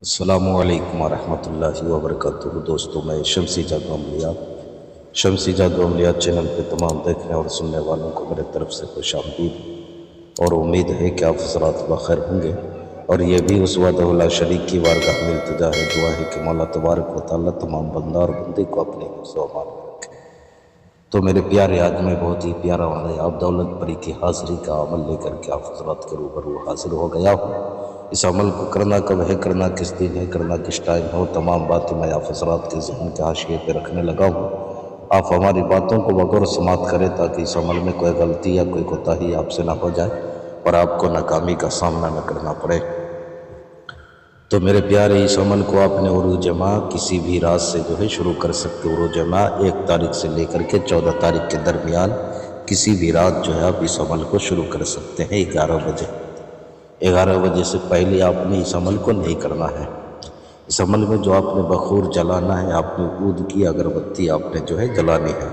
السلام علیکم ورحمۃ اللہ وبرکاتہ دوستوں، میں شمسی جادو عملیات چینل پہ تمام دیکھنے اور سننے والوں کو میرے طرف سے خوش آمدید اور امید ہے کہ آپ حضرات بخیر ہوں گے، اور یہ بھی اس وحدہ لا شریک کی بارگاہ میں التجا ہے، دعا ہے کہ مولا تبارک و تعالیٰ تمام بندہ اور بندے کو اپنے حفظ و امان میں رکھے۔ تو میرے پیارے، آج میں بہت ہی پیارا آپ دولت پری کی حاضری کا عمل لے کر کے آپ حضرات کے روبرو حاضر ہو گیا ہوں۔ اس عمل کو کرنا کب ہے، کرنا کس دن ہے، کرنا کس ٹائم ہو، تمام باتیں میں آپ حضرات کے ذہن کے حاشیے پہ رکھنے لگا ہوں۔ آپ ہماری باتوں کو بغور سماعت کریں تاکہ اس عمل میں کوئی غلطی یا کوئی کوتاہی آپ سے نہ ہو جائے اور آپ کو ناکامی کا سامنا نہ کرنا پڑے۔ تو میرے پیارے، اس عمل کو آپ نے عروج ماہ کسی بھی رات سے شروع کر سکتے۔ عروج ماہ 1 تاریخ سے لے کر کے 14 تاریخ کے درمیان کسی بھی رات آپ اس عمل کو شروع کر سکتے ہیں 11 بجے۔ 11 بجے سے پہلے آپ نے اس عمل کو نہیں کرنا ہے۔ اس عمل میں جو آپ نے بخور جلانا ہے، آپ نے عود کی اگربتی آپ نے جلانی ہے۔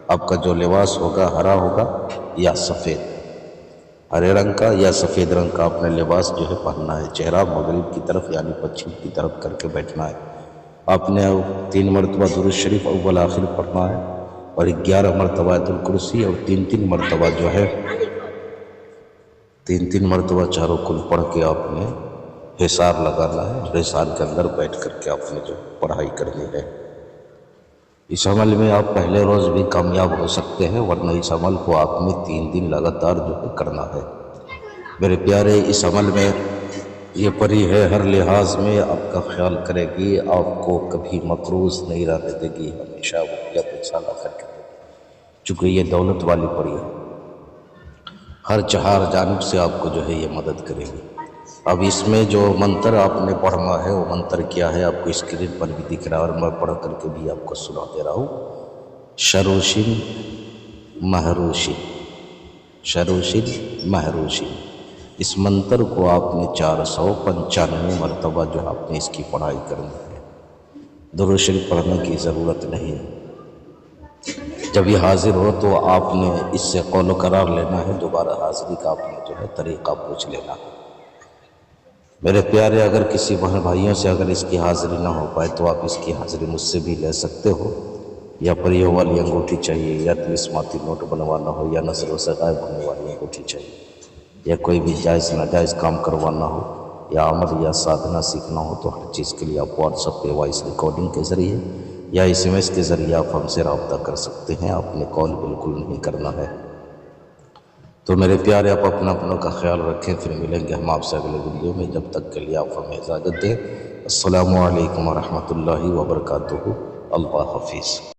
آپ کا جو لباس ہوگا ہرا ہوگا یا سفید، ہرے رنگ کا یا سفید رنگ کا آپ نے لباس پہننا ہے۔ چہرہ مغرب کی طرف یعنی پچھم کی طرف کر کے بیٹھنا ہے۔ آپ نے 3 مرتبہ درود شریف اول آخر پڑھنا ہے اور 11 مرتبہ آیت الکرسی اور 3 مرتبہ تین مرتبہ چاروں کل پڑھ کے آپ نے حصار لگانا ہے اور حصار کے اندر بیٹھ کر کے آپ نے پڑھائی کرنی ہے۔ اس عمل میں آپ پہلے روز بھی کامیاب ہو سکتے ہیں، ورنہ اس عمل کو آپ نے 3 دن لگاتار کرنا ہے۔ میرے پیارے، اس عمل میں یہ پری ہے ہر لحاظ میں آپ کا خیال کرے گی، آپ کو کبھی مقروض نہیں رہنے دے گی، ہمیشہ وہ پیسہ لا کر کے دے گی، چونکہ یہ دولت والی پری ہے، ہر 4 جانب سے آپ کو یہ مدد کرے گی۔ اب اس میں جو منتر آپ نے پڑھنا ہے وہ منتر کیا ہے، آپ کو اسکرین پر بھی دکھ رہا ہے اور میں پڑھ کر کے بھی آپ کو سنا دے رہا ہوں۔ شروشن مہروشن، شروشن مہروشن، اس منتر کو آپ نے 495 مرتبہ آپ نے اس کی پڑھائی کرنی ہے۔ درود شریف پڑھنے کی ضرورت نہیں ہے۔ جب یہ حاضر ہو تو آپ نے اس سے قول و قرار لینا ہے، دوبارہ حاضری کا آپ نے طریقہ پوچھ لینا ہے۔ میرے پیارے، اگر کسی بہن بھائیوں سے اگر اس کی حاضری نہ ہو پائے تو آپ اس کی حاضری مجھ سے بھی لے سکتے ہو، یا پریوں والی انگوٹھی چاہیے، یا طلسماتی نوٹ بنوانا ہو، یا نظروں سے غائب ہونے والی انگوٹھی چاہیے، یا کوئی بھی جائز ناجائز کام کروانا ہو، یا عمل یا سادھنا سیکھنا ہو، تو ہر چیز کے لیے آپ واٹس ایپ پہ وائس ریکارڈنگ کے ذریعے یا SMS کے ذریعے آپ ہم سے رابطہ کر سکتے ہیں۔ آپ نے کال بالکل نہیں کرنا ہے۔ تو میرے پیارے، آپ اپنا کا خیال رکھیں، پھر ملیں گے ہم آپ سے اگلے ویڈیو میں۔ جب تک کے لیے آپ ہمیں اجازت دیں۔ السلام علیکم ورحمۃ اللہ وبرکاتہ۔ اللہ حافظ۔